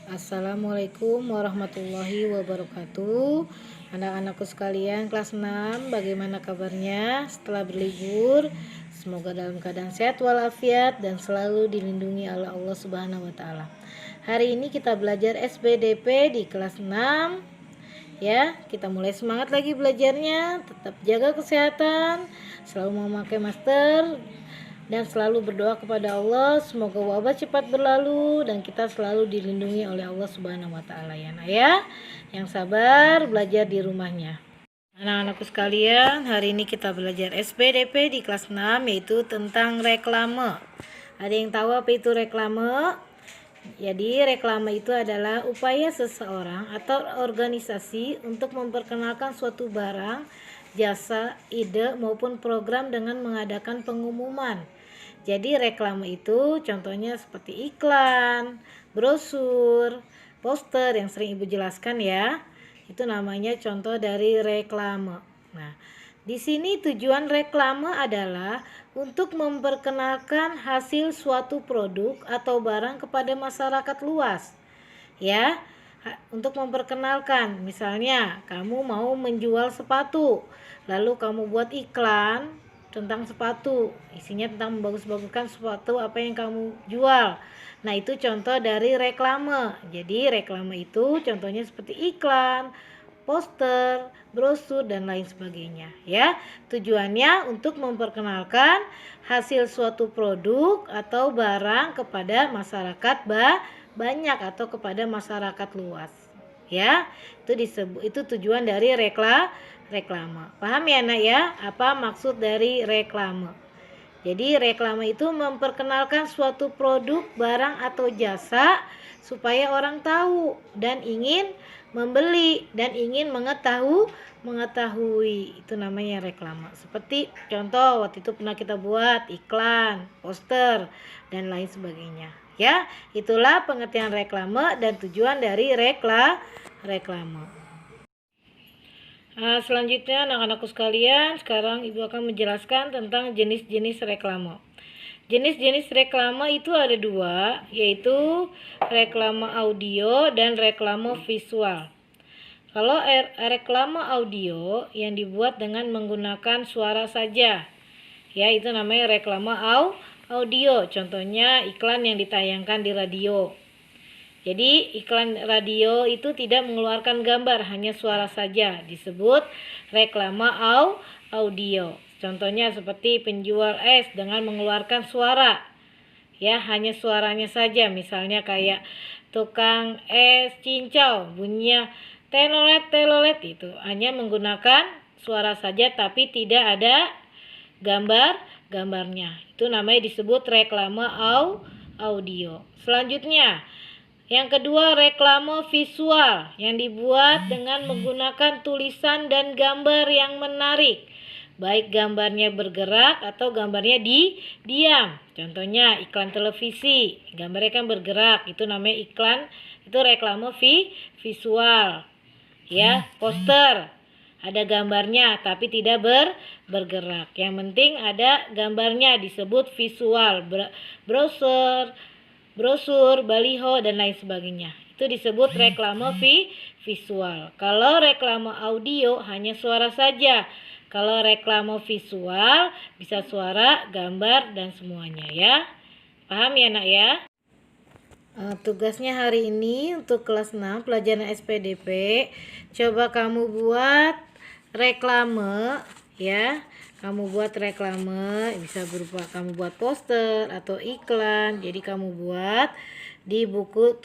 Assalamualaikum warahmatullahi wabarakatuh. Anak-anakku sekalian kelas 6, bagaimana kabarnya setelah berlibur? Semoga dalam keadaan sehat walafiat dan selalu dilindungi oleh Allah Subhanahu wa taala. Hari ini kita belajar SPDP di kelas 6. Ya, kita mulai semangat lagi belajarnya. Tetap jaga kesehatan, selalu memakai masker, dan selalu berdoa kepada Allah semoga wabah cepat berlalu dan kita selalu dilindungi oleh Allah Subhanahu wa taala ya Nak ya. Yang sabar belajar di rumahnya. Anak-anakku sekalian, hari ini kita belajar SPDP di kelas 6 yaitu tentang reklame. Ada yang tahu apa itu reklame? Jadi reklame itu adalah upaya seseorang atau organisasi untuk memperkenalkan suatu barang, jasa, ide maupun program dengan mengadakan pengumuman. Jadi reklame itu contohnya seperti iklan, brosur, poster yang sering Ibu jelaskan ya. Itu namanya contoh dari reklame. Nah, di sini tujuan reklame adalah untuk memperkenalkan hasil suatu produk atau barang kepada masyarakat luas. Ya, untuk memperkenalkan, misalnya kamu mau menjual sepatu, lalu kamu buat iklan tentang sepatu, isinya tentang membagus-baguskan sepatu apa yang kamu jual. Nah, itu contoh dari reklame. Jadi reklame itu contohnya seperti iklan, poster, brosur dan lain sebagainya ya. Tujuannya untuk memperkenalkan hasil suatu produk atau barang kepada masyarakat banyak atau kepada masyarakat luas. Ya, itu tujuan dari reklame. Paham ya Nak ya? Apa maksud dari reklame? Jadi reklame itu memperkenalkan suatu produk, barang atau jasa supaya orang tahu dan ingin membeli dan ingin mengetahui. Itu namanya reklame. Seperti contoh waktu itu pernah kita buat iklan, poster dan lain sebagainya. Ya, itulah pengertian reklame dan tujuan dari reklame. Nah, selanjutnya anak-anakku sekalian, sekarang Ibu akan menjelaskan tentang jenis-jenis reklame. Jenis-jenis reklame itu ada dua, yaitu reklame audio dan reklame visual. Kalau reklame audio yang dibuat dengan menggunakan suara saja, ya itu namanya reklame audio. Contohnya iklan yang ditayangkan di radio. Jadi iklan radio itu tidak mengeluarkan gambar, hanya suara saja, disebut reklame audio. Contohnya seperti penjual es dengan mengeluarkan suara. Ya, hanya suaranya saja, misalnya kayak tukang es cincau, bunyinya telolet itu hanya menggunakan suara saja tapi tidak ada gambarnya. Itu namanya disebut reklame audio. Selanjutnya, yang kedua reklame visual yang dibuat dengan menggunakan tulisan dan gambar yang menarik. Baik gambarnya bergerak atau gambarnya diam. Contohnya iklan televisi, gambarnya kan bergerak, itu namanya iklan, itu reklame visual. Ya, poster ada gambarnya tapi tidak bergerak. Yang penting ada gambarnya disebut visual. Brosur, baliho dan lain sebagainya. Itu disebut reklame visual. Kalau reklame audio hanya suara saja. Kalau reklame visual bisa suara, gambar dan semuanya ya. Paham ya Nak ya? Tugasnya hari ini untuk kelas 6 pelajaran SPDP, coba kamu buat reklame ya. Kamu buat reklame, bisa berupa kamu buat poster atau iklan. Jadi kamu buat di buku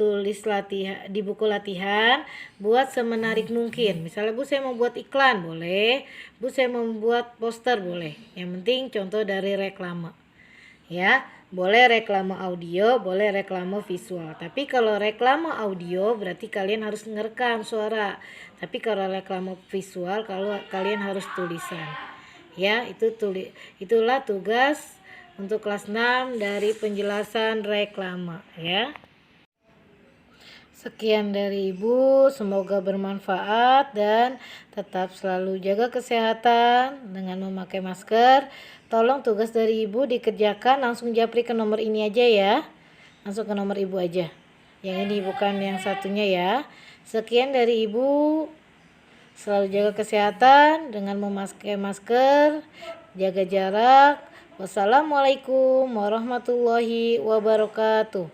latihan, buat semenarik mungkin. Misalnya Bu saya mau buat iklan, boleh. Bu saya mau buat poster, boleh. Yang penting contoh dari reklame. Ya, boleh reklame audio, boleh reklame visual. Tapi kalau reklame audio berarti kalian harus ngerekam suara. Tapi kalau reklame visual kalau kalian harus tulisan. Ya, itulah tugas untuk kelas 6 dari penjelasan reklame ya. Sekian dari Ibu, semoga bermanfaat dan tetap selalu jaga kesehatan dengan memakai masker. Tolong tugas dari Ibu dikerjakan, langsung japri ke nomor ini aja ya. Langsung ke nomor Ibu aja. Yang ini bukan yang satunya ya. Sekian dari Ibu. Selalu jaga kesehatan dengan memakai masker, jaga jarak. Wassalamualaikum warahmatullahi wabarakatuh.